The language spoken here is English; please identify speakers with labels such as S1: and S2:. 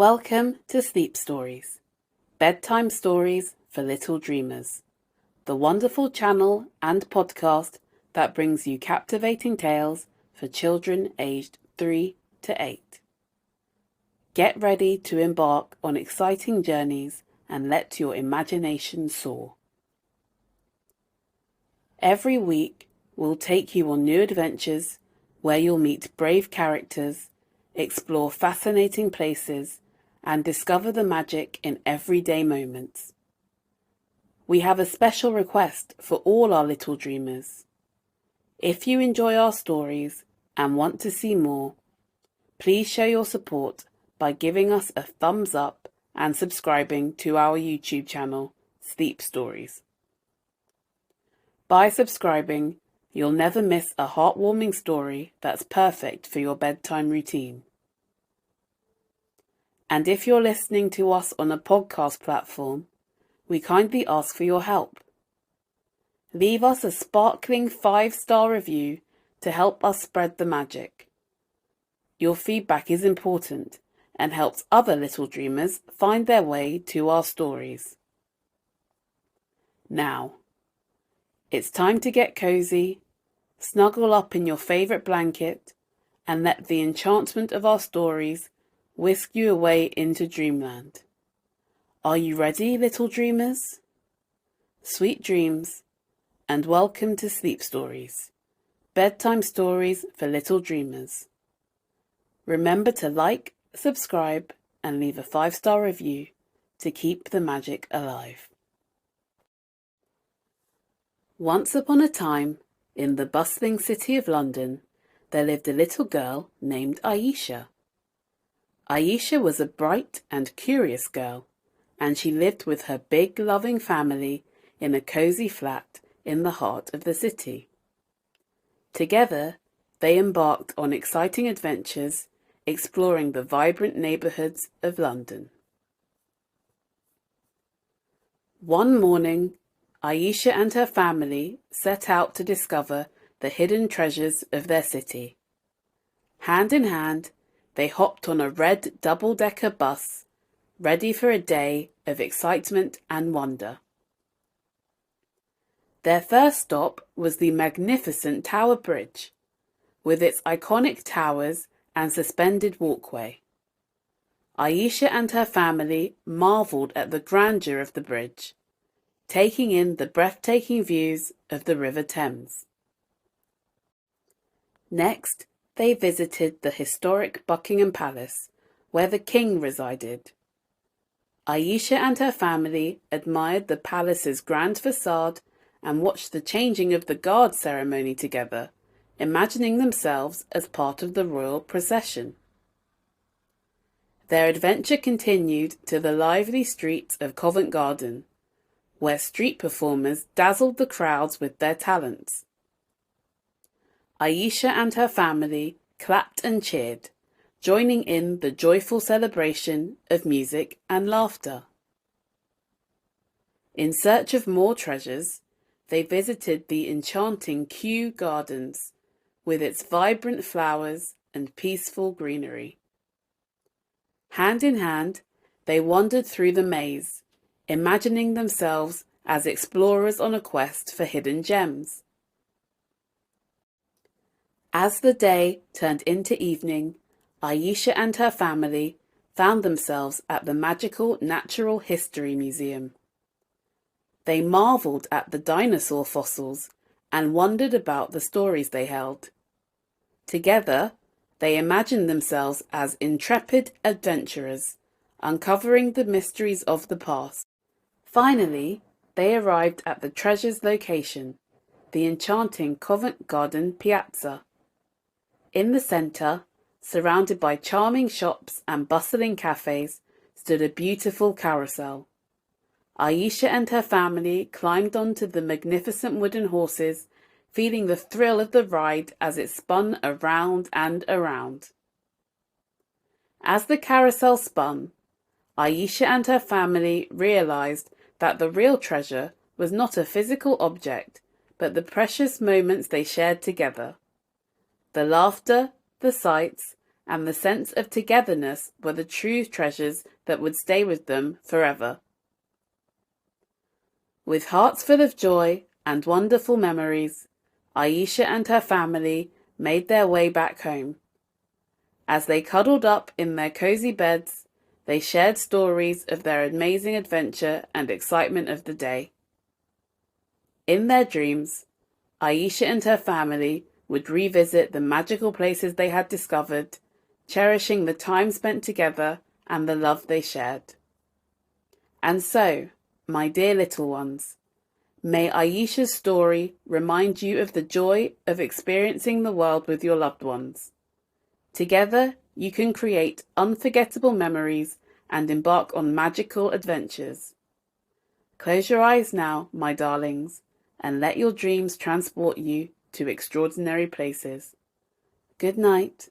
S1: Welcome to Sleep Stories, bedtime stories for little dreamers, the wonderful channel and podcast that brings you captivating tales for children aged 3 to 8. Get ready to embark on exciting journeys and let your imagination soar. Every week, we'll take you on new adventures where you'll meet brave characters, explore fascinating places, and discover the magic in everyday moments. We have a special request for all our little dreamers. If you enjoy our stories and want to see more, please show your support by giving us a thumbs up and subscribing to our YouTube channel, Sleep Stories. By subscribing, you'll never miss a heartwarming story that's perfect for your bedtime routine. And if you're listening to us on a podcast platform, we kindly ask for your help. Leave us a sparkling 5-star review to help us spread the magic. Your feedback is important and helps other little dreamers find their way to our stories. Now, it's time to get cozy, snuggle up in your favourite blanket, and let the enchantment of our stories whisk you away into dreamland. Are you ready, little dreamers? Sweet dreams, and welcome to Sleep Stories, bedtime stories for little dreamers. Remember to like, subscribe, and leave a 5-star review to keep the magic alive. Once upon a time, in the bustling city of London, there lived a little girl named Aisha. Aisha was a bright and curious girl, and she lived with her big, loving family in a cosy flat in the heart of the city. Together, they embarked on exciting adventures, exploring the vibrant neighbourhoods of London. One morning, Aisha and her family set out to discover the hidden treasures of their city. Hand in hand, they hopped on a red double-decker bus, ready for a day of excitement and wonder. Their first stop was the magnificent Tower Bridge, with its iconic towers and suspended walkway. Aisha and her family marvelled at the grandeur of the bridge, taking in the breathtaking views of the River Thames. Next, they visited the historic Buckingham Palace, where the king resided. Aisha and her family admired the palace's grand facade and watched the changing of the guard ceremony together, imagining themselves as part of the royal procession. Their adventure continued to the lively streets of Covent Garden, where street performers dazzled the crowds with their talents. Aisha and her family clapped and cheered, joining in the joyful celebration of music and laughter. In search of more treasures, they visited the enchanting Kew Gardens, with its vibrant flowers and peaceful greenery. Hand in hand, they wandered through the maze, imagining themselves as explorers on a quest for hidden gems. As the day turned into evening, Aisha and her family found themselves at the magical Natural History Museum. They marvelled at the dinosaur fossils and wondered about the stories they held. Together, they imagined themselves as intrepid adventurers, uncovering the mysteries of the past. Finally, they arrived at the treasure's location, the enchanting Covent Garden Piazza. In the centre, surrounded by charming shops and bustling cafes, stood a beautiful carousel. Aisha and her family climbed onto the magnificent wooden horses, feeling the thrill of the ride as it spun around and around. As the carousel spun, Aisha and her family realised that the real treasure was not a physical object, but the precious moments they shared together. The laughter, the sights, and the sense of togetherness were the true treasures that would stay with them forever. With hearts full of joy and wonderful memories, Aisha and her family made their way back home. As they cuddled up in their cozy beds, they shared stories of their amazing adventure and excitement of the day. In their dreams, Aisha and her family would revisit the magical places they had discovered, cherishing the time spent together and the love they shared. And so, my dear little ones, may Aisha's story remind you of the joy of experiencing the world with your loved ones. Together, you can create unforgettable memories and embark on magical adventures. Close your eyes now, my darlings, and let your dreams transport you to extraordinary places. Good night.